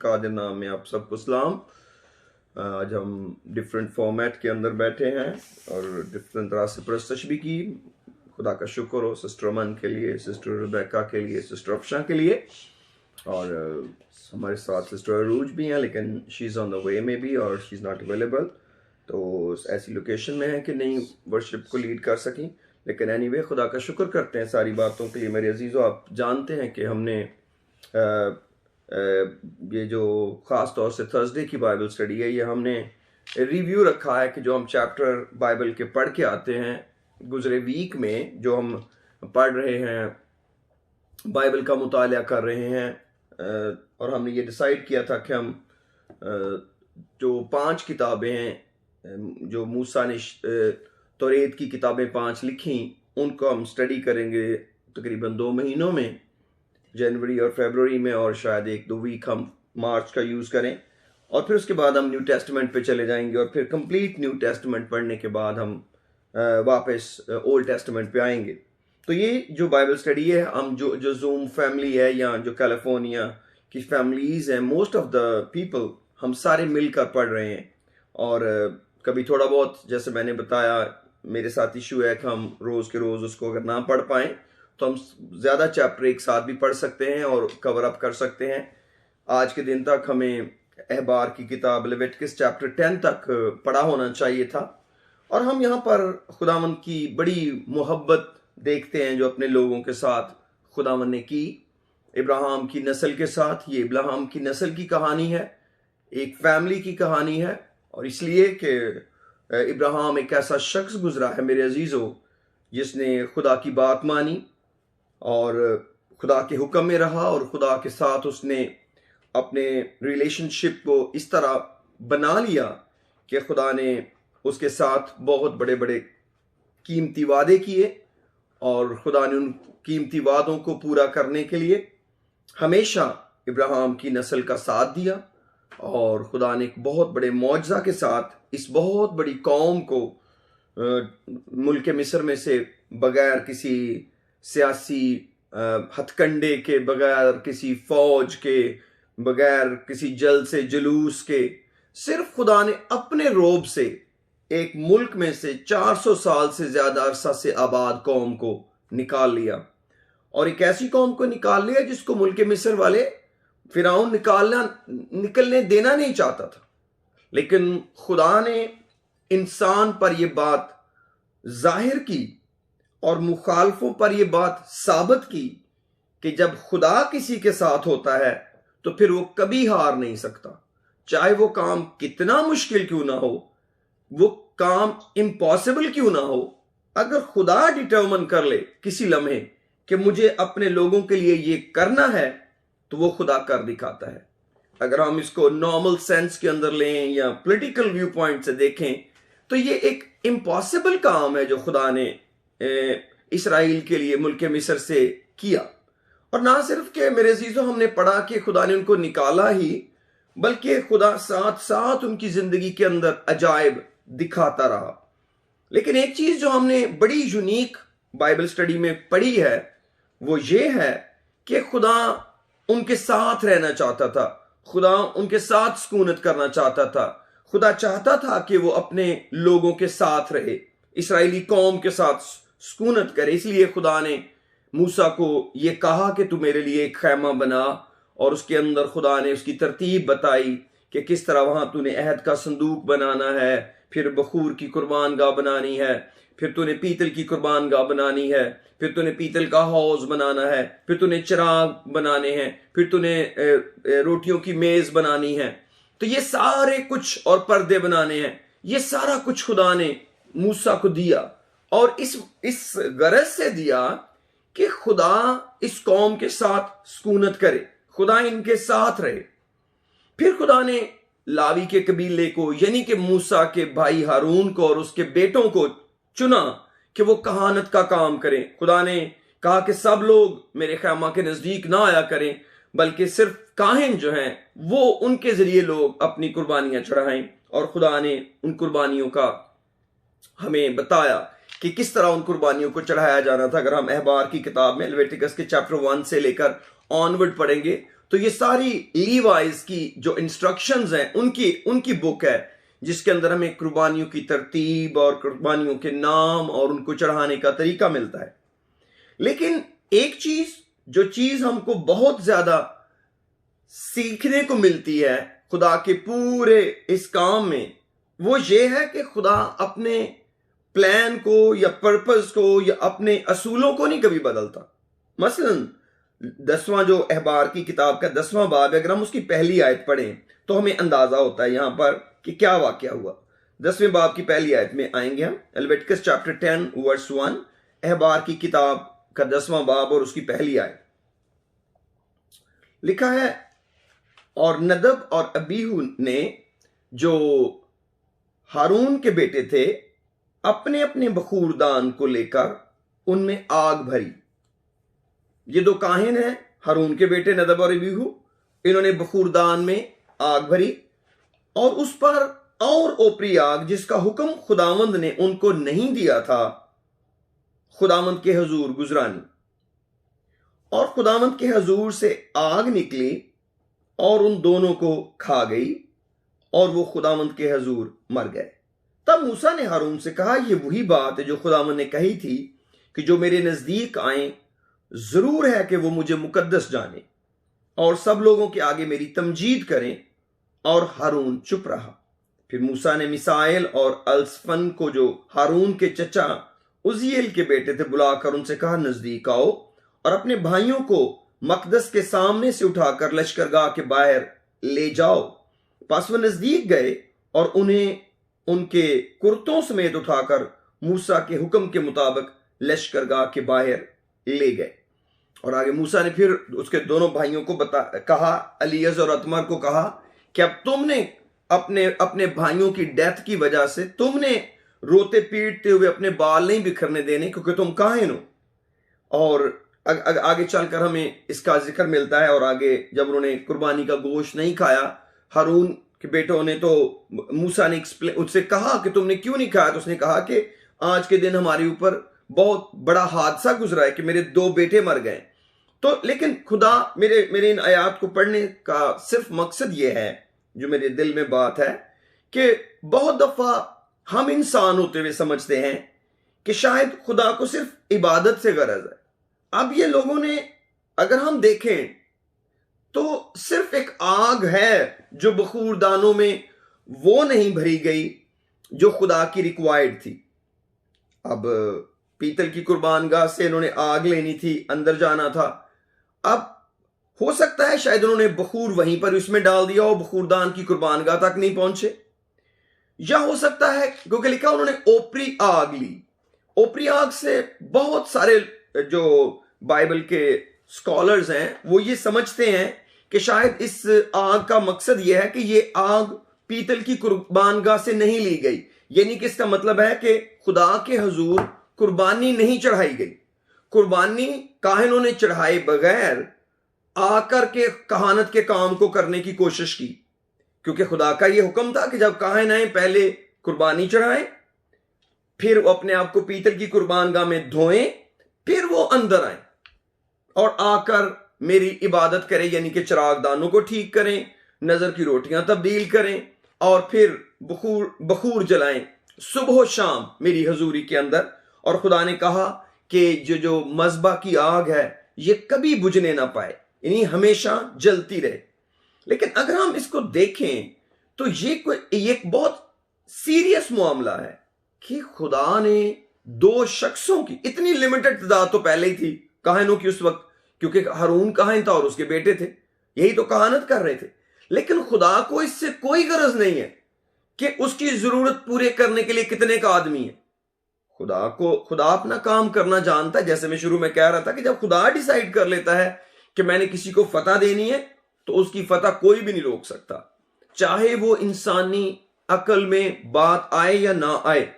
कादिर नाम में आप सबको सलाम। आज हम डिफरेंट फॉर्मेट के अंदर बैठे हैं और डिफरेंट तरह से प्रस्तश भी की। खुदा का शुक्र हो सिस्टर अमन के लिए, सिस्टर रिबेका के लिए, सिस्टर अफशा के लिए, और हमारे साथ सिस्टर अरूज भी हैं, लेकिन she is on the way में भी और शी इज़ नॉट अवेलेबल, तो ऐसी लोकेशन में है कि नहीं वर्शिप को लीड कर सकें। लेकिन एनीवे खुदा का शुक्र करते हैं सारी बातों के लिए। मेरे अजीज़ों, आप जानते हैं कि हमने ये जो ख़ास तौर से थर्सडे की बाइबल स्टडी है, ये हमने रिव्यू रखा है कि जो हम चैप्टर बाइबल के पढ़ के आते हैं गुज़रे वीक में, जो हम पढ़ रहे हैं, बाइबल का मुताला कर रहे हैं, और हमने ये डिसाइड किया था कि हम जो 5 किताबें हैं जो मूसा ने तौरेत की किताबें 5 लिखी, उनको हम स्टडी करेंगे तकरीबन 2 महीनों में, जनवरी और फरवरी में, और शायद 1-2 वीक हम मार्च का यूज़ करें, और फिर उसके बाद हम न्यू टेस्टमेंट पे चले जाएंगे, और फिर कंप्लीट न्यू टेस्टमेंट पढ़ने के बाद हम वापस ओल्ड टेस्टमेंट पे आएंगे। तो ये जो बाइबल स्टडी है, हम जो जूम फैमिली है या जो कैलिफोर्निया की फैमिलीज़ हैं, मोस्ट ऑफ द पीपल हम सारे मिलकर पढ़ रहे हैं। और कभी थोड़ा बहुत, जैसे मैंने बताया, मेरे साथ इशू है कि हम रोज़ के रोज़ उसको अगर ना पढ़ पाएँ तो हम ज़्यादा चैप्टर एक साथ भी पढ़ सकते हैं और कवर अप कर सकते हैं। आज के दिन तक हमें अहबार की किताब लेविटिकस चैप्टर 10 तक पढ़ा होना चाहिए था, और हम यहाँ पर खुदावंद की बड़ी मोहब्बत देखते हैं जो अपने लोगों के साथ खुदावंद ने की। इब्राहिम की नस्ल के साथ, ये इब्राहिम की नस्ल की कहानी है, एक फैमिली की कहानी है, और इसलिए कि इब्राहिम एक ऐसा शख्स गुजरा है मेरे अजीज़ों जिसने खुदा की बात मानी और खुदा के हुक्म में रहा, और खुदा के साथ उसने अपने रिलेशनशिप को इस तरह बना लिया कि खुदा ने उसके साथ बहुत बड़े बड़े कीमती वादे किए, और खुदा ने उन कीमती वादों को पूरा करने के लिए हमेशा इब्राहिम की नस्ल का साथ दिया, और खुदा ने एक बहुत बड़े मौजज़ा के साथ इस बहुत बड़ी कौम को मुल्क मिस्र में से बगैर किसी सियासी हथकंडे के, बगैर किसी फौज के, बगैर किसी जल से जुलूस के, सिर्फ खुदा ने अपने रोब से एक मुल्क में से 400 साल से ज़्यादा अरसा से आबाद कौम को निकाल लिया, और एक ऐसी कौम को निकाल लिया जिसको मुल्क मिस्र वाले फिरौन निकलने देना नहीं चाहता था। लेकिन खुदा ने इंसान पर यह बात जाहिर की और मुखालफों पर यह बात साबित की कि जब खुदा किसी के साथ होता है तो फिर वो कभी हार नहीं सकता, चाहे वो काम कितना मुश्किल क्यों ना हो, वो काम इम्पॉसिबल क्यों ना हो। अगर खुदा डिटर्मिन कर ले किसी लम्हे कि मुझे अपने लोगों के लिए ये करना है, तो वो खुदा कर दिखाता है। अगर हम इसको नॉर्मल सेंस के अंदर लें या पॉलिटिकल व्यू पॉइंट से देखें, तो ये एक इम्पॉसिबल काम है जो खुदा ने इसराइल के लिए मुल्क मिस्र से किया। और ना सिर्फ के मेरे अजीजों हमने पढ़ा कि खुदा ने उनको निकाला ही, बल्कि खुदा साथ साथ उनकी जिंदगी के अंदर अजायब दिखाता रहा। लेकिन एक चीज जो हमने बड़ी यूनिक बाइबल स्टडी में पढ़ी है, वो ये है कि खुदा उनके साथ रहना चाहता था, खुदा उनके साथ सुकूनत करना चाहता था। खुदा चाहता था कि वो अपने लोगों के साथ रहे, इसराइली कौम के साथ सुकूनत करे। इसलिए खुदा ने मूसा को ये कहा कि तू मेरे लिए एक खैमा बना, और उसके अंदर खुदा ने उसकी तरतीब बताई कि किस तरह वहां तूने अहद का संदूक बनाना है, फिर बखूर की कुर्बान गाह बनानी है, फिर तूने पीतल की कुर्बान गाह बनानी है, फिर तूने पीतल का हौज बनाना है, फिर तूने चिराग बनाने हैं, फिर तूने रोटियों की मेज बनानी है। तो ये सारे कुछ, और पर्दे बनाने हैं, ये सारा कुछ खुदा ने मूसा को दिया, और इस गरज से दिया कि खुदा इस कौम के साथ सुकूनत करे, खुदा इनके साथ रहे। फिर खुदा ने लावी के कबीले को, यानी कि मूसा के भाई हारून को और उसके बेटों को चुना कि वो कहानत का काम करें। खुदा ने कहा कि सब लोग मेरे खैमा के नजदीक ना आया करें, बल्कि सिर्फ काहिन जो हैं वो उनके जरिए लोग अपनी कुर्बानियां चढ़ाएं। और खुदा ने उन कुर्बानियों का हमें बताया कि किस तरह उन कुर्बानियों को चढ़ाया जाना था। अगर हम अहबार की किताब में लेविटिकस के चैप्टर 1 से लेकर ऑनवर्ड पढ़ेंगे तो ये सारी लीवाइज की जो इंस्ट्रक्शंस हैं उनकी बुक है, जिसके अंदर हमें कुर्बानियों की तरतीब और कुर्बानियों के नाम और उनको चढ़ाने का तरीका मिलता है। लेकिन एक चीज हमको बहुत ज्यादा सीखने को मिलती है खुदा के पूरे इस काम में, वो ये है कि खुदा अपने प्लान को या पर्पस को या अपने असूलों को नहीं कभी बदलता। मसलन 10वां जो अहबार की किताब का 10वां बाब, अगर हम उसकी पहली आयत पढ़ें तो हमें अंदाजा होता है यहां पर कि क्या वाकया हुआ। 10वें बाब की पहली आयत में आएंगे हम, लेविटिकस चैप्टर 10 वर्स 1, अहबार की किताब का 10वां बाब और उसकी पहली आयत। लिखा है, और नदब और अबीहू ने जो हारून के बेटे थे अपने अपने बखूरदान को लेकर उनमें आग भरी। ये दो काहिन हैं, हारून के बेटे नदब और अबीहू, इन्होंने बखूरदान में आग भरी और उस पर और ओपरी आग जिसका हुक्म खुदावंद ने उनको नहीं दिया था, खुदावंद के हजूर गुजरानी। और खुदावंद के हजूर से आग निकली और उन दोनों को खा गई और वो खुदावंद के हजूर मर गए। तब मूसा ने हारून से कहा, यह वही बात है जो खुदावंद ने कही थी कि जो मेरे नजदीक आए जरूर है कि वो मुझे मुकद्दस जाने और सब लोगों के आगे मेरी तमजीद करें। और हारून चुप रहा। फिर मूसा ने मिसाइल और अल्सफन को, जो हारून के चचा उजियल के बेटे थे, बुलाकर उनसे कहा, नजदीक आओ और अपने भाइयों को मकदस के सामने से उठाकर लश्करगाह के बाहर ले जाओ। पास वो नजदीक गए और उन्हें उनके कुर्तों समेत उठाकर मूसा के हुक्म के मुताबिक लश्करगाह के बाहर ले गए। और आगे मूसा ने फिर उसके दोनों भाइयों को कहा, अलीयज और अतमर को कहा कि अब तुमने अपने भाइयों की डेथ की वजह से तुमने रोते पीटते हुए अपने बाल नहीं बिखरने देने, क्योंकि तुम काहिन हो। और आगे चलकर हमें इसका जिक्र मिलता है। और आगे जब उन्होंने कुर्बानी का गोश्त नहीं खाया, हारून के बेटों ने, तो मूसा ने उससे कहा कि तुमने क्यों नहीं खाया, तो उसने कहा कि आज के दिन हमारे ऊपर बहुत बड़ा हादसा गुजरा है कि मेरे 2 बेटे मर गए। तो लेकिन खुदा मेरे इन आयात को पढ़ने का सिर्फ मकसद ये है, जो मेरे दिल में बात है, कि बहुत दफा हम इंसान होते हुए समझते हैं कि शायद खुदा को सिर्फ इबादत से गरज है। अब ये लोगों ने, अगर हम देखें तो सिर्फ एक आग है जो बखूरदानों में वो नहीं भरी गई जो खुदा की रिक्वायर्ड थी। अब पीतल की कुर्बानगाह से इन्होंने आग लेनी थी, अंदर जाना था। अब हो सकता है शायद उन्होंने बखूर वहीं पर उसमें डाल दिया और बखूरदान की कुर्बानगाह तक नहीं पहुंचे, या हो सकता है क्योंकि लिखा उन्होंने ओपरी आग ली। ओपरी आग से बहुत सारे जो बाइबल के स्कॉलर्स हैं वो ये समझते हैं कि शायद इस आग का मकसद यह है कि ये आग पीतल की कुर्बानगाह से नहीं ली गई, यानी कि इसका मतलब है कि खुदा के हुजूर कुर्बानी नहीं चढ़ाई गई। कुर्बानी काहिनों ने चढ़ाए बगैर आकर के कहानत के काम को करने की कोशिश की, क्योंकि खुदा का यह हुक्म था कि जब काहिन आए पहले कुर्बानी चढ़ाएं, फिर वो अपने आप को पीतल की कुर्बानगाह में धोएं, फिर वो अंदर आए और आकर मेरी इबादत करें, यानी कि चिरागदानों को ठीक करें, नजर की रोटियां तब्दील करें और फिर बखूर जलाएं सुबह शाम मेरी हजूरी के अंदर। और खुदा ने कहा कि जो मज़बा की आग है ये कभी बुझने ना पाए, यानी हमेशा जलती रहे। लेकिन अगर हम इसको देखें तो ये एक बहुत सीरियस मामला है कि खुदा ने 2 शख्सों की, इतनी लिमिटेड तादाद तो पहले ही थी काहिनों की उस वक्त, क्योंकि हारून काहिन था और उसके बेटे थे, यही तो कहानत कर रहे थे। लेकिन खुदा को इससे कोई गरज नहीं है कि उसकी जरूरत पूरे करने के लिए कितने का आदमी है। खुदा अपना काम करना जानता है। जैसे मैं शुरू में कह रहा था कि जब खुदा डिसाइड कर लेता है कि मैंने किसी को फतह देनी है तो उसकी फतह कोई भी नहीं रोक सकता, चाहे वो इंसानी अकल में बात आए या ना आए,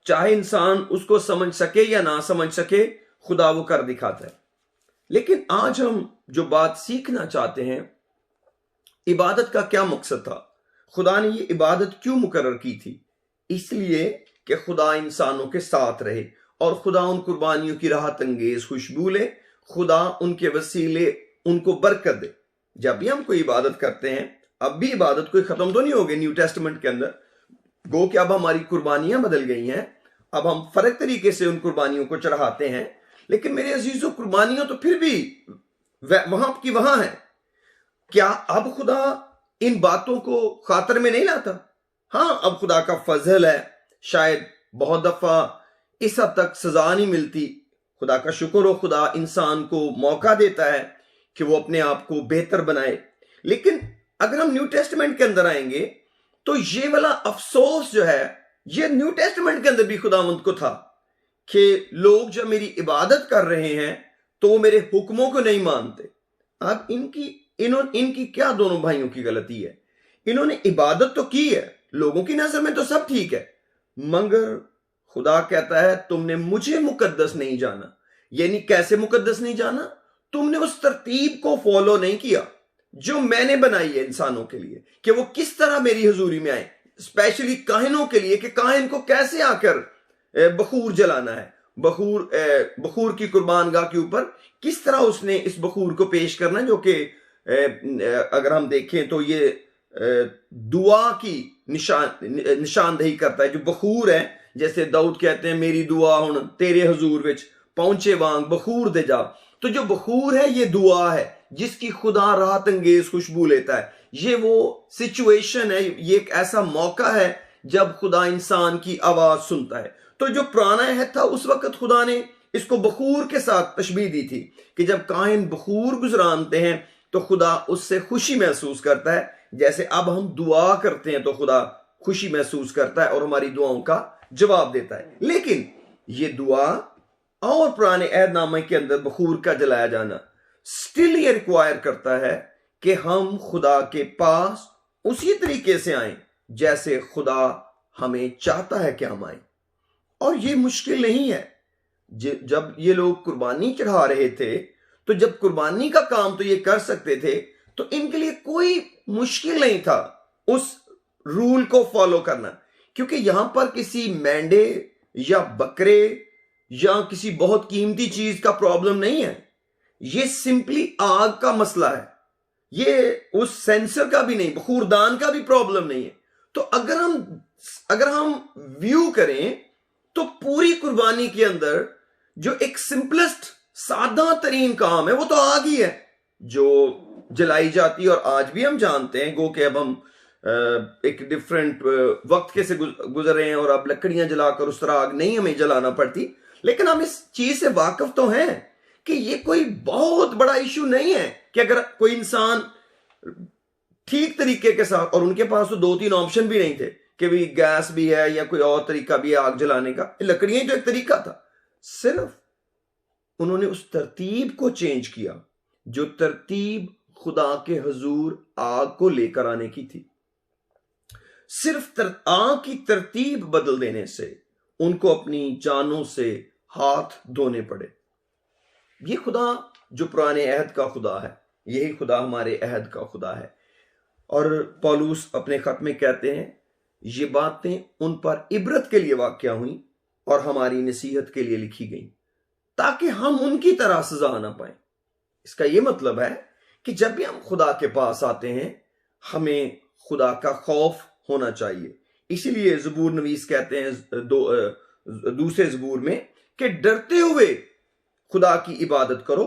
चाहे इंसान उसको समझ सके या ना समझ सके, खुदा वो कर दिखाता है। लेकिन आज हम जो बात सीखना चाहते हैं, इबादत का क्या मकसद था, खुदा ने ये इबादत क्यों मुकर्रर की थी? इसलिए कि खुदा इंसानों के साथ रहे और खुदा उन कुर्बानियों की राहत अंगेज खुशबू ले, खुदा उनके वसीले उनको बरकत दे। जब भी हम कोई इबादत करते हैं, अब भी इबादत कोई खत्म तो नहीं हो गई न्यू टेस्टमेंट के अंदर। गो कि अब हमारी कुर्बानियां बदल गई हैं, अब हम फर्क तरीके से उन कुर्बानियों को चढ़ाते हैं। लेकिन मेरे अजीजों, कुर्बानियां तो फिर भी वहां की वहां है। क्या अब खुदा इन बातों को खातर में नहीं लाता? हाँ, अब खुदा का फजल है, शायद बहुत दफा इस हद तक सजा नहीं मिलती। खुदा का शुक्र हो, खुदा इंसान को मौका देता है कि वो अपने आप को बेहतर बनाए। लेकिन अगर हम न्यू टेस्टमेंट के अंदर आएंगे तो ये वाला अफसोस जो है, ये न्यू टेस्टमेंट के अंदर भी खुदावंद को था कि लोग जब मेरी इबादत कर रहे हैं तो वो मेरे हुक्मों को नहीं मानते। अब इनकी क्या दोनों भाइयों की गलती है? इन्होंने इबादत तो की है, लोगों की नजर में तो सब ठीक है, मगर खुदा कहता है तुमने मुझे मुकद्दस नहीं जाना। यानी कैसे मुकद्दस नहीं जाना? तुमने उस तरतीब को फॉलो नहीं किया जो मैंने बनाई है इंसानों के लिए, कि वो किस तरह मेरी हजूरी में आए, स्पेशली काहिनों के लिए, कि काहिन को कैसे आकर बखूर जलाना है, बखूर की कुर्बानगाह के ऊपर किस तरह उसने इस बखूर को पेश करना है, जो कि अगर हम देखें तो ये दुआ की निशानदही करता है। जो बखूर है, जैसे दाऊद कहते हैं मेरी दुआ हुण तेरे हजूर विच पहुंचे वांग बखूर दे जा। तो जो बखूर है ये दुआ है जिसकी खुदा राहत अंगेज खुशबू लेता है। ये वो सिचुएशन है, ये एक ऐसा मौका है जब खुदा इंसान की आवाज सुनता है। तो जो पुराना अहद था उस वक्त खुदा ने इसको बखूर के साथ तशबीह दी थी कि जब काहिन बखूर गुजरानते हैं तो खुदा उससे खुशी महसूस करता है। जैसे अब हम दुआ करते हैं तो खुदा खुशी महसूस करता है और हमारी दुआओं का जवाब देता है। लेकिन ये दुआ और पुराने अहदनामे के अंदर बखूर का जलाया जाना स्टिल ये रिक्वायर करता है कि हम खुदा के पास उसी तरीके से आए जैसे खुदा हमें चाहता है कि हम आए। और ये मुश्किल नहीं है। जब ये लोग कुर्बानी चढ़ा रहे थे, तो जब कुर्बानी का काम तो ये कर सकते थे, तो इनके लिए कोई मुश्किल नहीं था उस रूल को फॉलो करना, क्योंकि यहां पर किसी मेंढे या बकरे या किसी बहुत कीमती चीज का प्रॉब्लम नहीं है। ये सिंपली आग का मसला है। ये उस सेंसर का भी नहीं, बखूरदान का भी प्रॉब्लम नहीं है। तो अगर हम व्यू करें तो पूरी कुर्बानी के अंदर जो एक सिंपलेस्ट सादा तरीन काम है वो तो आग ही है जो जलाई जाती है। और आज भी हम जानते हैं, गो कि अब हम एक डिफरेंट वक्त के से गुजर रहे हैं और अब लकड़ियां जलाकर उस तरह आग नहीं हमें जलाना पड़ती। लेकिन हम इस चीज से वाकिफ तो हैं कि ये कोई बहुत बड़ा इशू नहीं है कि अगर कोई इंसान ठीक तरीके के साथ, और उनके पास तो 2-3 ऑप्शन भी नहीं थे कि भी गैस भी है या कोई और तरीका भी है आग जलाने का, लकड़ियां ही तो एक तरीका था। सिर्फ उन्होंने उस तरतीब को चेंज किया जो तरतीब खुदा के हुजूर आग को लेकर आने की थी। सिर्फ आग की तरतीब बदल देने से उनको अपनी जानों से हाथ धोने पड़े। ये खुदा जो पुराने अहद का खुदा है, यही खुदा हमारे अहद का खुदा है। और पौलुस अपने खत में कहते हैं ये बातें उन पर इबरत के लिए वाक़या हुई और हमारी नसीहत के लिए लिखी गई ताकि हम उनकी तरह सजा ना पाए। इसका यह मतलब है कि जब भी हम खुदा के पास आते हैं हमें खुदा का खौफ होना चाहिए। इसीलिए ज़बूर नवीस कहते हैं दूसरे ज़बूर में कि डरते हुए खुदा की इबादत करो,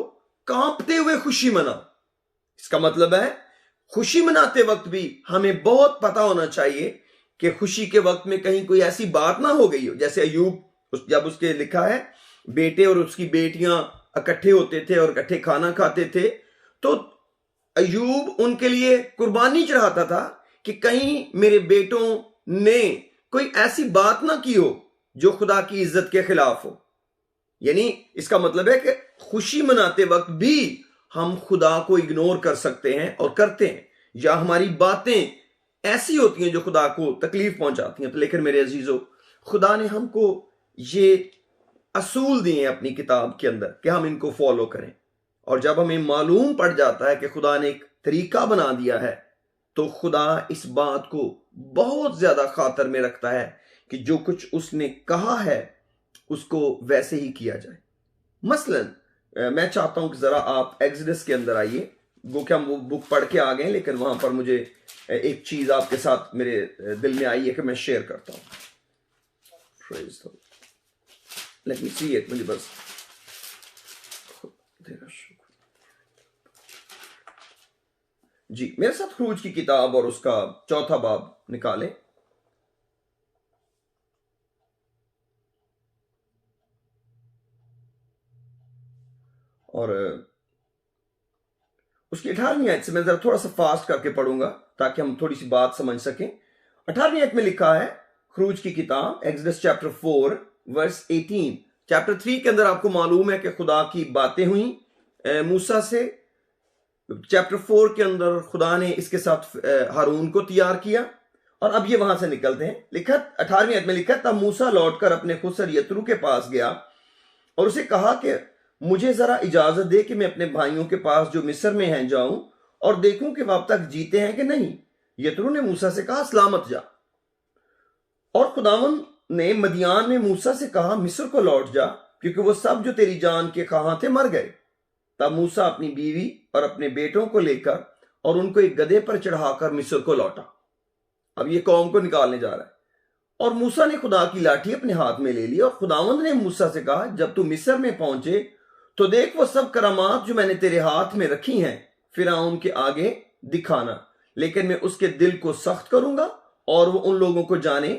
कांपते हुए खुशी मनाओ। इसका मतलब है खुशी मनाते वक्त भी हमें बहुत पता होना चाहिए कि खुशी के वक्त में कहीं कोई ऐसी बात ना हो गई हो। जैसे अय्यूब, जब उसके लिखा है बेटे और उसकी बेटियां इकट्ठे होते थे और इकट्ठे खाना खाते थे, तो अय्यूब उनके लिए कुर्बानी चढ़ाता था कि कहीं मेरे बेटों ने कोई ऐसी बात ना की हो जो खुदा की इज्जत के खिलाफ हो। यानी इसका मतलब है कि खुशी मनाते वक्त भी हम खुदा को इग्नोर कर सकते हैं और करते हैं, या हमारी बातें ऐसी होती हैं जो खुदा को तकलीफ पहुंचाती हैं। तो लेकिन मेरे अजीजों, खुदा ने हमको ये असूल दिए हैं अपनी किताब के अंदर कि हम इनको फॉलो करें। और जब हमें मालूम पड़ जाता है कि खुदा ने एक तरीका बना दिया है, तो खुदा इस बात को बहुत ज्यादा खातर में रखता है कि जो कुछ उसने कहा है उसको वैसे ही किया जाए। मसलन मैं चाहता हूं कि जरा आप एक्सोडस के अंदर आइए, वो क्या हम वो बुक पढ़ के आ गए, लेकिन वहां पर मुझे एक चीज आपके साथ मेरे दिल में आई है कि मैं शेयर करता हूं। लेट मी सी इट, मुझे बस जी मेरे साथ खरूज की किताब और उसका 4था बाब निकालें। और उसकी 18वीं आयत से मैं जरा थोड़ा सा फास्ट करके पढ़ूंगा ताकि हम थोड़ी सी बात समझ सकें। 18वीं आयत में लिखा है, खरूज की किताब एक्सोडस चैप्टर 4 वर्स 18। चैप्टर 3 के अंदर आपको मालूम है कि खुदा की बातें हुई मूसा से। चैप्टर 4 के अंदर खुदा ने इसके साथ हारून को तैयार किया, और अब ये वहां से निकलते हैं। लिखा 18वीं आयत में लिखा, तब मूसा लौटकर अपने खुसर यत्रू के पास गया और उसे कहा कि मुझे जरा इजाजत दे कि मैं अपने भाइयों के पास जो मिस्र में हैं जाऊं और देखूं कि वह अब तक जीते हैं कि नहीं। यत्रू ने मूसा से कहा, सलामत जा। और खुदावन ने मदियान में मूसा से कहा, मिस्र को लौट जा, क्योंकि वो सब जो तेरी जान के ख्वाह थे मर गए। तब मूसा अपनी बीवी और अपने बेटों को लेकर और उनको एक गधे पर चढ़ाकर मिस्र को लौटा। अब ये कौम को निकालने जा रहा है। और मूसा ने खुदा की लाठी अपने हाथ में ले ली, और खुदावंद ने मूसा से कहा, जब तू मिस्र में पहुंचे तो देख वो सब करामात जो मैंने तेरे हाथ में रखी हैं फिरौन के आगे दिखाना, लेकिन मैं उसके दिल को सख्त करूंगा और वो उन लोगों को जाने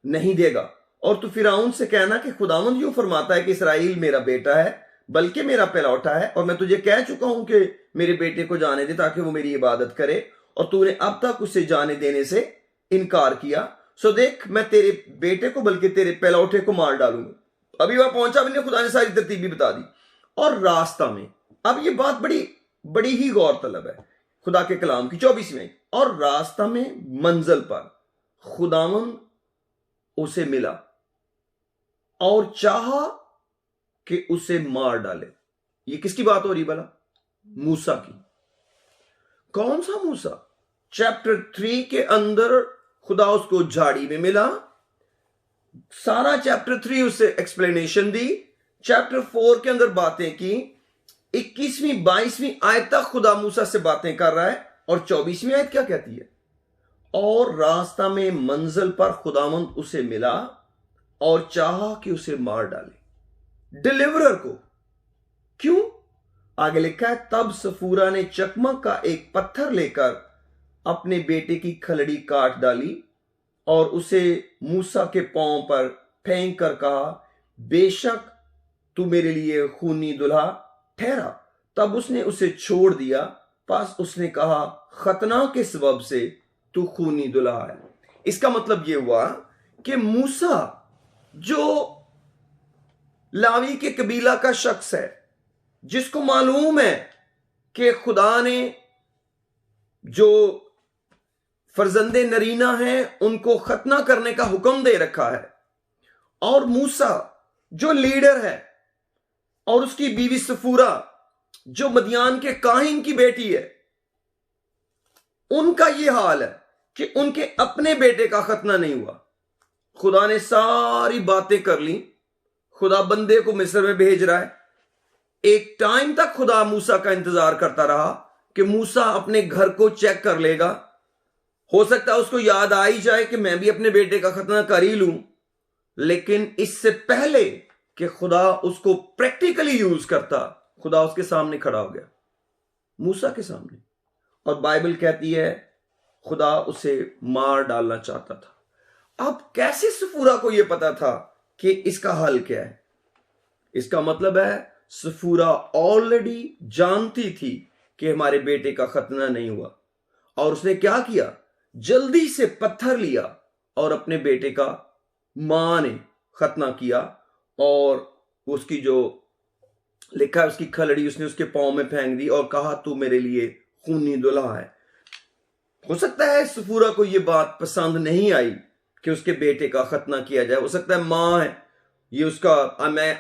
नहीं देगा। और तू फिरौन से कहना कि खुदावंद यूं फरमाता है कि इसराइल मेरा बेटा है, बल्कि मेरा पहलौठा है, और मैं तुझे कह चुका हूं कि मेरे बेटे को जाने दे ताकि वो मेरी इबादत करे, और तूने अब तक उसे जाने देने से इनकार किया। सो देख, मैं तेरे बेटे को बल्कि तेरे पहलौठे को मार डालूंगा। अभी वहां पहुंचा, मैंने खुदा ने सारी तरतीब भी बता दी। और रास्ता में, अब ये बात बड़ी ही गौरतलब है खुदा के कलाम की 24वें। और रास्ता में मंजिल पर खुदावन उसे मिला और चाहा कि उसे मार डाले। ये किसकी बात हो रही भला? मूसा की। कौन सा मूसा? चैप्टर 3 के अंदर खुदा उसको झाड़ी में मिला, सारा चैप्टर 3 उससे एक्सप्लेनेशन दी, चैप्टर 4 के अंदर बातें की, 21वीं 22वीं आयत तक खुदा मूसा से बातें कर रहा है। और 24वीं आयत क्या कहती है? और रास्ता में मंजिल पर खुदावंद उसे मिला और चाहा कि उसे मार डाले, डिलीवरर को। क्यों? आगे लिखा है, तब सफूरा ने चकमक का एक पत्थर लेकर अपने बेटे की खलड़ी काट डाली और उसे मूसा के पांव पर फेंक कर कहा, बेशक तू मेरे लिए खूनी दुल्हा ठहरा। तब उसने उसे छोड़ दिया, पास उसने कहा, खतना के सबब से तू खूनी दुल्हा है। इसका मतलब यह हुआ कि मूसा जो लावी के कबीला का शख्स है, जिसको मालूम है कि खुदा ने जो फर्जंदे नरीना हैं उनको खतना करने का हुक्म दे रखा है, और मूसा जो लीडर है और उसकी बीवी सफूरा जो मदियान के काहिन की बेटी है, उनका यह हाल है कि उनके अपने बेटे का खतना नहीं हुआ। खुदा ने सारी बातें कर ली, खुदा बंदे को मिस्र में भेज रहा है। एक टाइम तक खुदा मूसा का इंतजार करता रहा कि मूसा अपने घर को चेक कर लेगा, हो सकता है उसको याद आ ही जाए कि मैं भी अपने बेटे का खतना कर ही लूं। लेकिन इससे पहले कि खुदा उसको प्रैक्टिकली यूज करता, खुदा उसके सामने खड़ा हो गया, मूसा के सामने, और बाइबल कहती है खुदा उसे मार डालना चाहता था। अब कैसे सफूरा को यह पता था कि इसका हल क्या है? इसका मतलब है सफूरा ऑलरेडी जानती थी कि हमारे बेटे का खतना नहीं हुआ, और उसने क्या किया? जल्दी से पत्थर लिया और अपने बेटे का मां ने खतना किया, और उसकी जो लिखा है उसकी खलड़ी उसने उसके पांव में फेंक दी और कहा, तू मेरे लिए खूनी दुल्हा है। हो सकता है सफूरा को यह बात पसंद नहीं आई कि उसके बेटे का खतना किया जाए। हो सकता है मां है, ये उसका,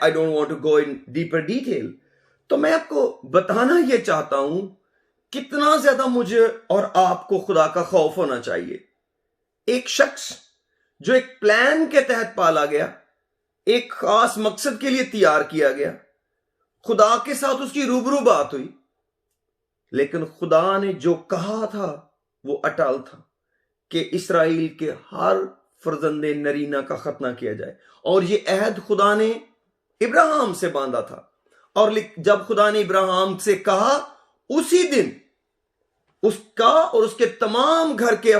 I don't want to go in deeper detail. तो मैं आपको बताना यह चाहता हूं कितना ज्यादा मुझे और आपको खुदा का खौफ होना चाहिए। एक शख्स जो एक प्लान के तहत पाला गया, एक खास मकसद के लिए तैयार किया गया, खुदा के साथ उसकी रूबरू बात हुई, लेकिन खुदा ने जो कहा था वो अटल था कि इसराइल के हर फर्जंदे नरीना का खतना किया जाए। और ये अहद खुदा ने इब्राहिम से बांधा था, और जब खुदा ने इब्राहिम से कहा, उसी दिन उसका और उसके तमाम घर के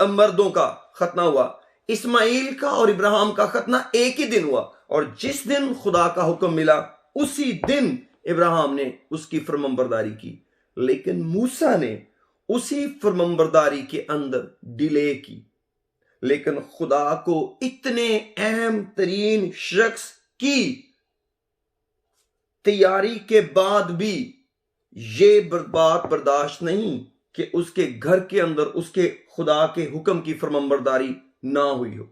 मर्दों का खतना हुआ। इस्माइल का और इब्राहिम का खतना एक ही दिन हुआ, और जिस दिन खुदा का हुक्म मिला उसी दिन इब्राहिम ने उसकी फरमाबरदारी की। लेकिन मूसा ने उसी फरमाबरदारी के अंदर डिले की। लेकिन खुदा को इतने अहम तरीन शख्स की तैयारी के बाद भी ये बात बर्दाश्त नहीं कि उसके घर के अंदर उसके खुदा के हुक्म की फरमाबरदारी ना हुई हो,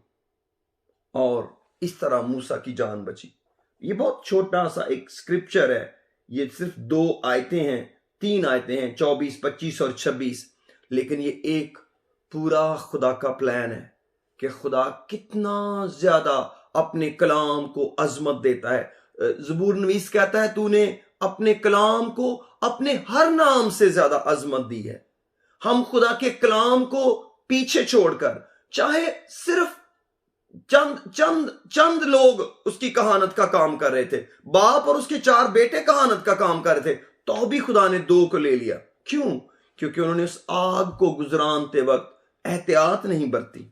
और इस तरह मूसा की जान बची। ये बहुत छोटा सा एक स्क्रिप्चर है, ये सिर्फ 2 आयतें हैं, 3 आयतें हैं, 24, 25 और 26, लेकिन ये एक पूरा खुदा का प्लान है कि खुदा कितना ज्यादा अपने कलाम को अजमत देता है। ज़बूर नवीस कहता है, तूने अपने कलाम को अपने हर नाम से ज्यादा अजमत दी है। हम खुदा के कलाम को पीछे छोड़कर, चाहे सिर्फ चंद लोग उसकी कहानत का काम कर रहे थे, बाप और उसके 4 बेटे कहानत का काम कर रहे थे, तो भी खुदा ने 2 को ले लिया। क्यों? क्योंकि उन्होंने उस आग को गुजरानते वक्त एहतियात नहीं बरती।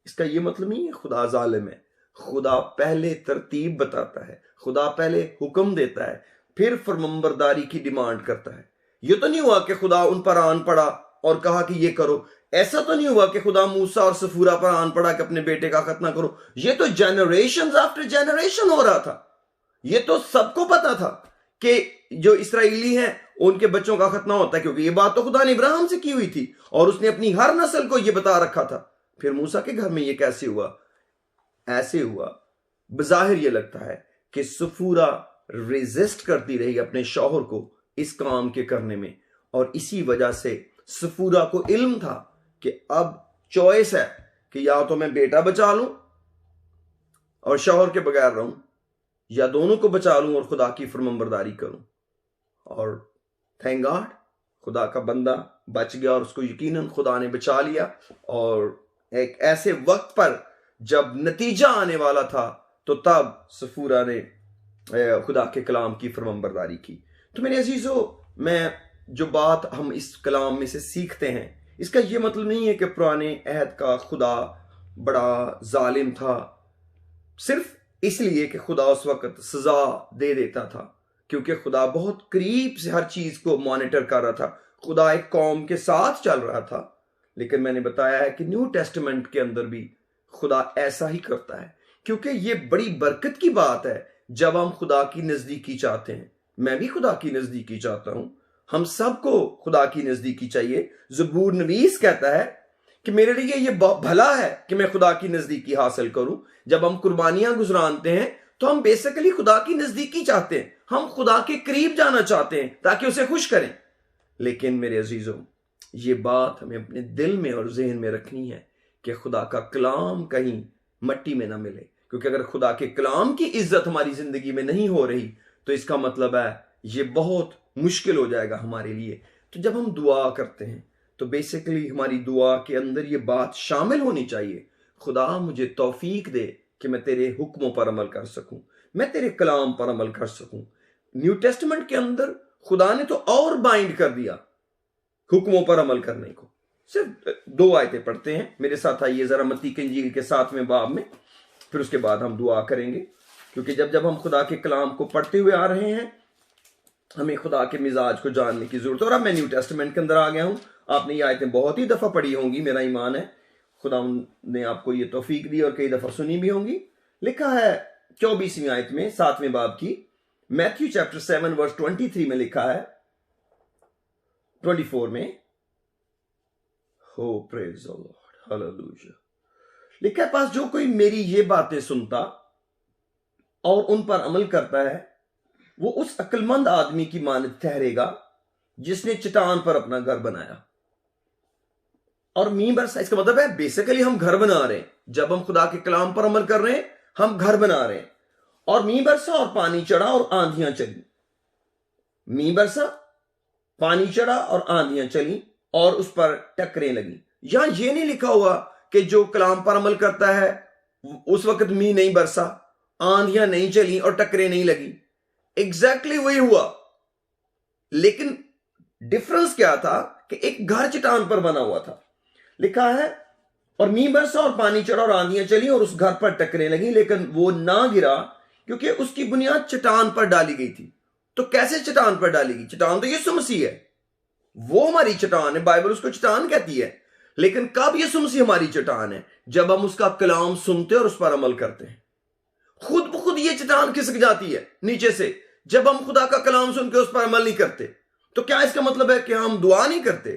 इसका यह मतलब नहीं है खुदा जालिम है। खुदा पहले तरतीब बताता है, खुदा पहले हुक्म देता है, फिर फरमाबरदारी की डिमांड करता है। यह तो नहीं हुआ कि खुदा उन पर आन पड़ा और कहा कि ये करो। ऐसा तो नहीं हुआ कि खुदा मूसा और सफूरा पर आन पड़ा कि अपने बेटे का खतना करो। ये तो जनरेशन आफ्टर जनरेशन हो रहा था। ये तो सबको पता था कि जो इसराइली हैं उनके बच्चों का खतना होता है, क्योंकि ये बात तो खुदा ने इब्राहिम से की हुई थी और उसने अपनी हर नस्ल को यह बता रखा था। फिर मूसा के घर में यह कैसे हुआ? ऐसे हुआ। बज़ाहिर यह लगता है कि सफूरा रेजिस्ट करती रही अपने शौहर को इस काम के करने में, और इसी वजह से सफूरा को इल्म था कि अब चॉइस है कि या तो मैं बेटा बचा लूं और शौहर के बगैर रहूं, या दोनों को बचा लूं और खुदा की फरमाबरदारी करूं। और थैंक गॉड, खुदा का बंदा बच गया और उसको यकीनन खुदा ने बचा लिया। और एक ऐसे वक्त पर जब नतीजा आने वाला था, तो तब सफूरा ने खुदा के कलाम की फरमाबरदारी की। तो मेरे अजीजों, मैं जो बात हम इस कलाम में से सीखते हैं, इसका यह मतलब नहीं है कि पुराने अहद का खुदा बड़ा जालिम था सिर्फ इसलिए कि खुदा उस वक्त सजा दे देता था, क्योंकि खुदा बहुत करीब से हर चीज को मॉनिटर कर रहा था। खुदा एक कौम के साथ चल रहा था। लेकिन मैंने बताया है कि न्यू टेस्टामेंट के अंदर भी खुदा ऐसा ही करता है, क्योंकि यह बड़ी बरकत की बात है जब हम खुदा की नजदीकी चाहते हैं। मैं भी खुदा की नजदीकी चाहता हूं, हम सबको खुदा की नजदीकी चाहिए। ज़बूर नवीस कहता है कि मेरे लिए यह भला है कि मैं खुदा की नजदीकी हासिल करूं। जब हम कुर्बानियां गुजरानते हैं तो हम बेसिकली खुदा की नजदीकी चाहते हैं, हम खुदा के करीब जाना चाहते हैं ताकि उसे खुश करें। लेकिन मेरे अजीजों, ये बात हमें अपने दिल में और जहन में रखनी है कि खुदा का कलाम कहीं मट्टी में ना मिले, क्योंकि अगर खुदा के कलाम की इज्जत हमारी जिंदगी में नहीं हो रही तो इसका मतलब है ये बहुत मुश्किल हो जाएगा हमारे लिए। तो जब हम दुआ करते हैं तो बेसिकली हमारी दुआ के अंदर ये बात शामिल होनी चाहिए, खुदा मुझे तौफीक दे कि मैं तेरे हुक्मों पर अमल कर सकूं, मैं तेरे कलाम पर अमल कर सकूं। न्यू टेस्टामेंट के अंदर खुदा ने तो और बाइंड कर दिया हुक्मों पर अमल करने को। सिर्फ 2 आयतें पढ़ते हैं, मेरे साथ आइए जरा मत्ती की इंजील के 7वें बाब में, फिर उसके बाद हम दुआ करेंगे। क्योंकि जब हम खुदा के कलाम को पढ़ते हुए आ रहे हैं, हमें खुदा के मिजाज को जानने की जरूरत है। और अब मैं न्यू टेस्टामेंट के अंदर आ गया हूं। आपने ये आयतें बहुत ही दफा पढ़ी होंगी, मेरा ईमान है खुदा ने आपको ये तौफीक दी और कई दफा सुनी भी होंगी। लिखा है 24वीं आयत में 7वें बाब की, मैथ्यू चैप्टर 7 वर्स 23 में लिखा है, 24 में, हो प्रेज द लॉर्ड, हालेलुया। लिखा है, पास जो कोई मेरी ये बातें सुनता और उन पर अमल करता है, वो उस अक्लमंद आदमी की मानद ठहरेगा जिसने चट्टान पर अपना घर बनाया और मींह बरसा। इसका मतलब है बेसिकली हम घर बना रहे हैं। जब हम खुदा के कलाम पर अमल कर रहे हैं, हम घर बना रहे हैं। और मींह बरसा और पानी चढ़ा और आंधियां चली। मींह बरसा, पानी चढ़ा और आंधियां चली और उस पर टकरें लगी। यहां ये नहीं लिखा हुआ कि जो कलाम पर अमल करता है उस वक्त मींह नहीं बरसा, आंधियां नहीं चली और टकरें नहीं लगी। एग्जैक्टली वही हुआ, लेकिन डिफरेंस क्या था कि एक घर चट्टान पर बना हुआ था। लिखा है और मींह बरसा और पानी चढ़ा और आंधियां चली और उस घर पर टकरें लगी, लेकिन वो ना गिरा क्योंकि उसकी बुनियाद चट्टान पर डाली गई थी। तो कैसे चट्टान पर डाली गई? चट्टान तो यीशु मसीह है, वो हमारी चट्टान है, बाइबल उसको चट्टान कहती है। लेकिन कब यीशु मसीह हमारी चट्टान है? जब हम उसका कलाम सुनते और उस पर अमल करते हैं। खुद ब खुद ये चट्टान खिसक जाती है नीचे से जब हम खुदा का कलाम सुन के उस पर अमल नहीं करते। तो क्या इसका मतलब है कि हम दुआ नहीं करते?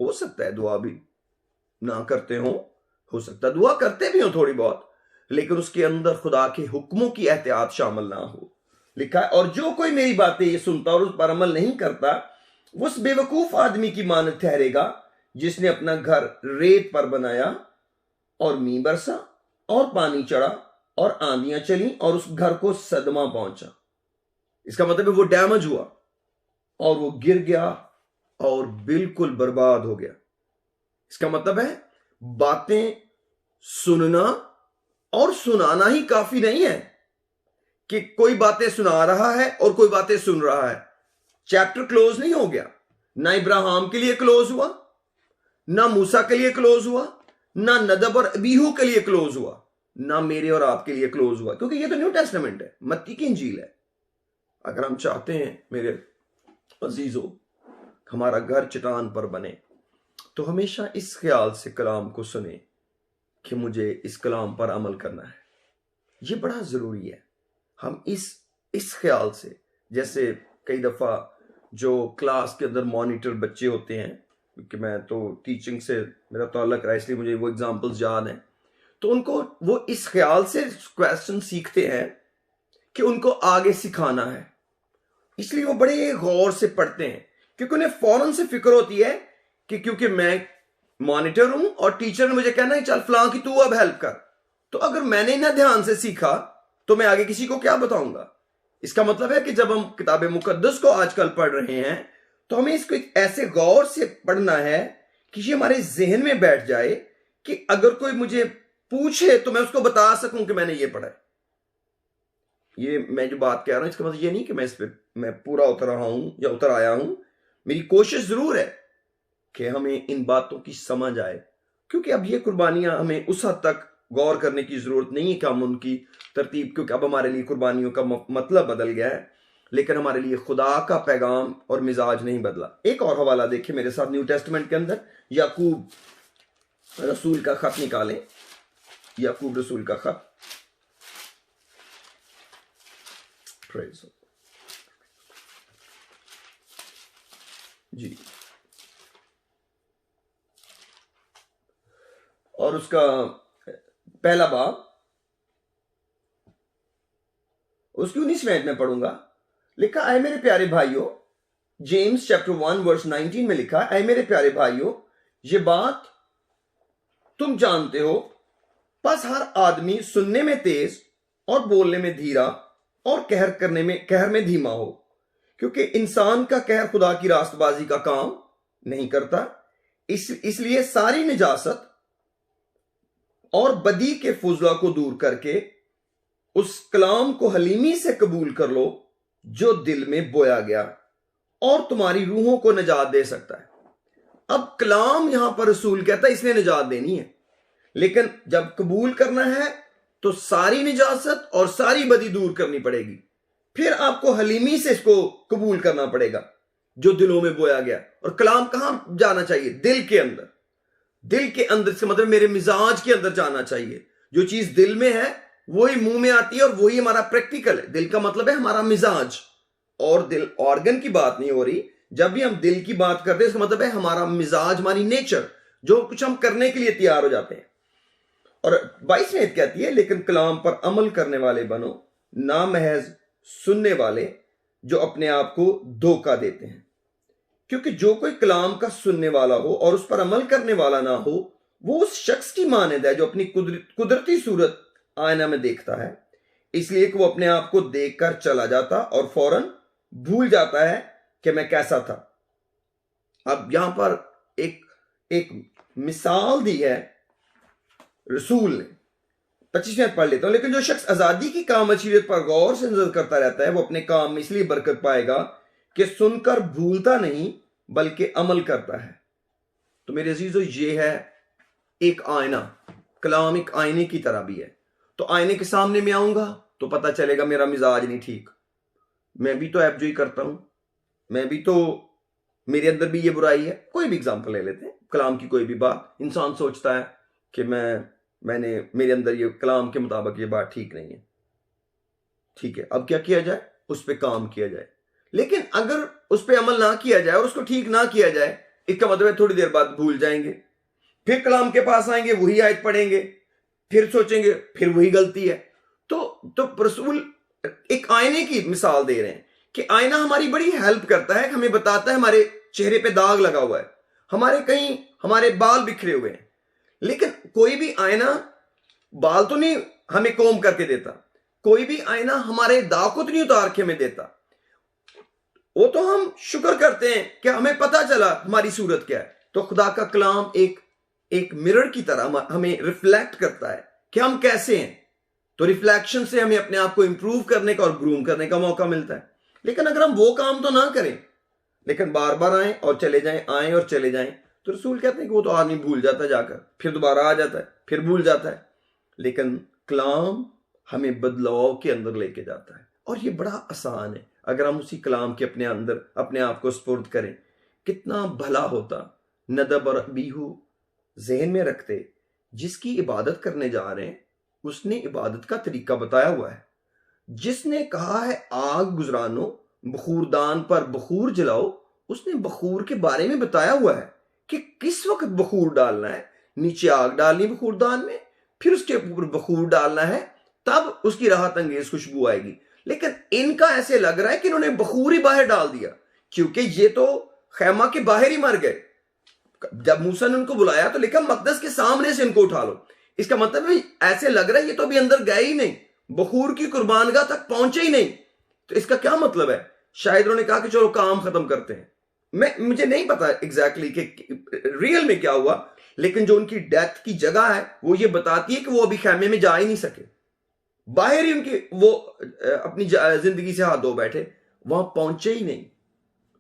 हो सकता है दुआ भी ना करते हो सकता है दुआ करते भी हो थोड़ी बहुत, लेकिन उसके अंदर खुदा के हुक्मों की एहतियात शामिल ना हो। लिखा है और जो कोई मेरी बातें ये सुनता और उस पर अमल नहीं करता वो उस बेवकूफ आदमी की मानद ठहरेगा जिसने अपना घर रेत पर बनाया और मींह बरसा और पानी चढ़ा और आंधियां चली और उस घर को सदमा पहुंचा। इसका मतलब है वो डैमेज हुआ और वो गिर गया और बिल्कुल बर्बाद हो गया। इसका मतलब है बातें सुनना और सुनाना ही काफी नहीं है कि कोई बातें सुना रहा है और कोई बातें सुन रहा है। चैप्टर क्लोज नहीं हो गया। ना इब्राहिम के लिए क्लोज हुआ, ना मूसा के लिए क्लोज हुआ, ना नदब और अबीहू के लिए क्लोज हुआ, ना मेरे और आपके लिए क्लोज हुआ, क्योंकि ये तो न्यू टेस्टामेंट है, मत्ती की इंजील है। अगर हम चाहते हैं मेरे अजीजों हमारा घर चट्टान पर बने तो हमेशा इस ख्याल से कलाम को सुने कि मुझे इस कलाम पर अमल करना है। ये बड़ा जरूरी है। हम इस ख्याल से, जैसे कई दफा जो क्लास के अंदर मॉनिटर बच्चे होते हैं, क्योंकि मैं तो टीचिंग से मेरा ताल्लुक रहा इसलिए मुझे वो एग्जांपल्स याद हैं, तो उनको वो इस ख्याल से क्वेश्चन सीखते हैं कि उनको आगे सिखाना है, इसलिए वो बड़े गौर से पढ़ते हैं, क्योंकि उन्हें फौरन से फिक्र होती है कि क्योंकि मैं मॉनिटर हूं और टीचर ने मुझे कहना है चल फलां की तू अब हेल्प कर, तो अगर मैंने ना ध्यान से सीखा तो मैं आगे किसी को क्या बताऊंगा। इसका मतलब है कि जब हम किताब मुकद्दस को आजकल पढ़ रहे हैं तो हमें इसको एक ऐसे गौर से पढ़ना है कि ये हमारे जहन में बैठ जाए कि अगर कोई मुझे पूछे तो मैं उसको बता सकूं कि मैंने ये पढ़ा है। ये मैं जो बात कह रहा हूं इसका मतलब ये नहीं कि मैं इस पे मैं पूरा उतर रहा हूं या उतर आया हूं। मेरी कोशिश जरूर है कि हमें इन बातों की समझ आए, क्योंकि अब ये कुर्बानियां हमें उस हद तक गौर करने की जरूरत नहीं है कि हम उनकी तरतीब, क्योंकि अब हमारे लिए कुर्बानियों का मतलब बदल गया है, लेकिन हमारे लिए खुदा का पैगाम और मिजाज नहीं बदला। एक और हवाला देखिए मेरे साथ न्यू टेस्टमेंट के अंदर, याकूब रसूल का खत निकालें, याकूब रसूल का खत, जी, और उसका पहला बाब उसकी 19वें आयत में पढ़ूंगा। लिखा है मेरे प्यारे भाइयों, जेम्स चैप्टर 1 वर्स 19 में लिखा है मेरे प्यारे भाइयों ये बात तुम जानते हो, बस हर आदमी सुनने में तेज और बोलने में धीरा और कहर में धीमा हो, क्योंकि इंसान का कहर खुदा की रास्तबाजी का काम नहीं करता। इसलिए सारी निजासत और बदी के फुजला को दूर करके उस कलाम को हलीमी से कबूल कर लो जो दिल में बोया गया और तुम्हारी रूहों को निजात दे सकता है। अब कलाम यहां पर रसूल कहता है इसने निजात देनी है, लेकिन जब कबूल करना है तो सारी निजासत और सारी बदी दूर करनी पड़ेगी। फिर आपको हलीमी से इसको कबूल करना पड़ेगा जो दिलों में बोया गया। और कलाम कहां जाना चाहिए? दिल के अंदर। दिल के अंदर से मतलब मेरे मिजाज के अंदर जाना चाहिए। जो चीज दिल में है वही मुंह में आती है और वही हमारा प्रैक्टिकल है। दिल का मतलब है हमारा मिजाज, और दिल ऑर्गन की बात नहीं हो रही। जब भी हम दिल की बात करते हैं इसका मतलब है हमारा मिजाज, हमारी नेचर, जो कुछ हम करने के लिए तैयार हो जाते हैं। और 22वें आयत कहती है लेकिन कलाम पर अमल करने वाले बनो, ना महज सुनने वाले जो अपने आप को धोखा देते हैं। क्योंकि जो कोई कलाम का सुनने वाला हो और उस पर अमल करने वाला ना हो वो उस शख्स की मानद है जो अपनी कुदरती सूरत आईना में देखता है, इसलिए कि वो अपने आप को देखकर चला जाता और फौरन भूल जाता है कि मैं कैसा था। अब यहां पर एक एक मिसाल दी है रसूल ने। 25वें पढ़ लेता हूं। लेकिन जो शख्स आजादी की काम अचीवियत पर गौर से नजर करता रहता है, वो अपने काम में इसलिए बरकत पाएगा कि सुनकर भूलता नहीं बल्कि अमल करता है। तो मेरे अजीजों, ये है एक आईना। कलाम एक आईने की तरह भी है। तो आईने के सामने में आऊंगा तो पता चलेगा मेरा मिजाज नहीं ठीक, मैं भी तो ऐबजोई करता हूं, मैं भी तो, मेरे अंदर भी ये बुराई है। कोई भी एग्जांपल ले लेते हैं, कलाम की कोई भी बात। इंसान सोचता है कि मैंने मेरे अंदर ये कलाम के मुताबिक ये बात ठीक नहीं है। ठीक है, अब क्या किया जाए? उस पर काम किया जाए। लेकिन अगर उस पर अमल ना किया जाए और उसको ठीक ना किया जाए, इसका मतलब है थोड़ी देर बाद भूल जाएंगे, फिर कलाम के पास आएंगे, वही आयत पढ़ेंगे, फिर सोचेंगे फिर वही गलती है। तो रसूल एक आईने की मिसाल दे रहे हैं कि आईना हमारी बड़ी हेल्प करता है, हमें बताता है हमारे चेहरे पे दाग लगा हुआ है, हमारे बाल बिखरे हुए हैं। लेकिन कोई भी आईना बाल तो नहीं हमें कोम करके देता, कोई भी आईना हमारे दाग को तो नहीं उतार के हमें देता। वो तो हम शुक्र करते हैं कि हमें पता चला हमारी सूरत क्या है। तो खुदा का कलाम एक मिरर की तरह हमें रिफ्लेक्ट करता है कि हम कैसे हैं। तो रिफ्लेक्शन से हमें अपने आप को इंप्रूव करने का और ग्रूम करने का मौका मिलता है। लेकिन अगर हम वो काम तो ना करें, लेकिन बार बार आए और चले जाएं, आए और चले जाएं, तो रसूल कहते हैं कि वो तो आदमी भूल जाता है, जाकर फिर दोबारा आ जाता है, फिर भूल जाता है। लेकिन कलाम हमें बदलाव के अंदर लेके जाता है, और ये बड़ा आसान है। अगर हम उसी कलाम के अपने अंदर अपने आप को स्पुर्द करें, कितना भला होता। नदब और अबीहू जहन में रखते, जिसकी इबादत करने जा रहे हैं उसने इबादत का तरीका बताया हुआ है। जिसने कहा है आग गुजरानो, बखूरदान पर बखूर जलाओ, उसने बखूर के बारे में बताया हुआ है कि किस वक्त बखूर डालना है। नीचे आग डालनी बखूरदान में, फिर उसके ऊपर बखूर डालना है, तब उसकी राहत अंगेज खुशबू आएगी। लेकिन इनका ऐसे लग रहा है कि इन्होंने बखूर ही बाहर डाल दिया, क्योंकि ये तो खैमा के बाहर ही मर गए। जब मूसा ने उनको बुलाया तो लिखा मकदस के सामने से इनको उठा लो। इसका मतलब है ऐसे लग रहा है ये तो अभी अंदर गए ही नहीं, बखूर की कुर्बानगाह तक पहुंचे ही नहीं। तो इसका क्या मतलब है? शायद उन्होंने कहा कि चलो काम खत्म करते हैं। मुझे नहीं पता एग्जैक्टली कि रियल में क्या हुआ, लेकिन जो उनकी डेथ की जगह है वो ये बताती है कि वो अभी खैमे में जा ही नहीं सके, बाहर ही उनकी वो अपनी जिंदगी से हाथ धो बैठे, वहां पहुंचे ही नहीं।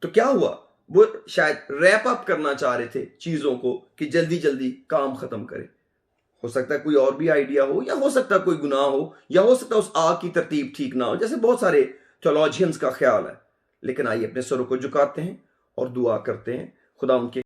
तो क्या हुआ? वो शायद रैप अप करना चाह रहे थे चीजों को कि जल्दी जल्दी काम खत्म करें। हो सकता है कोई और भी आइडिया हो, या हो सकता है कोई गुनाह हो, या हो सकता है उस आग की तरतीब ठीक ना हो, जैसे बहुत सारे थ्योलॉजियंस का ख्याल है। लेकिन आइए अपने सरों को झुकाते हैं और दुआ करते हैं खुदा उनके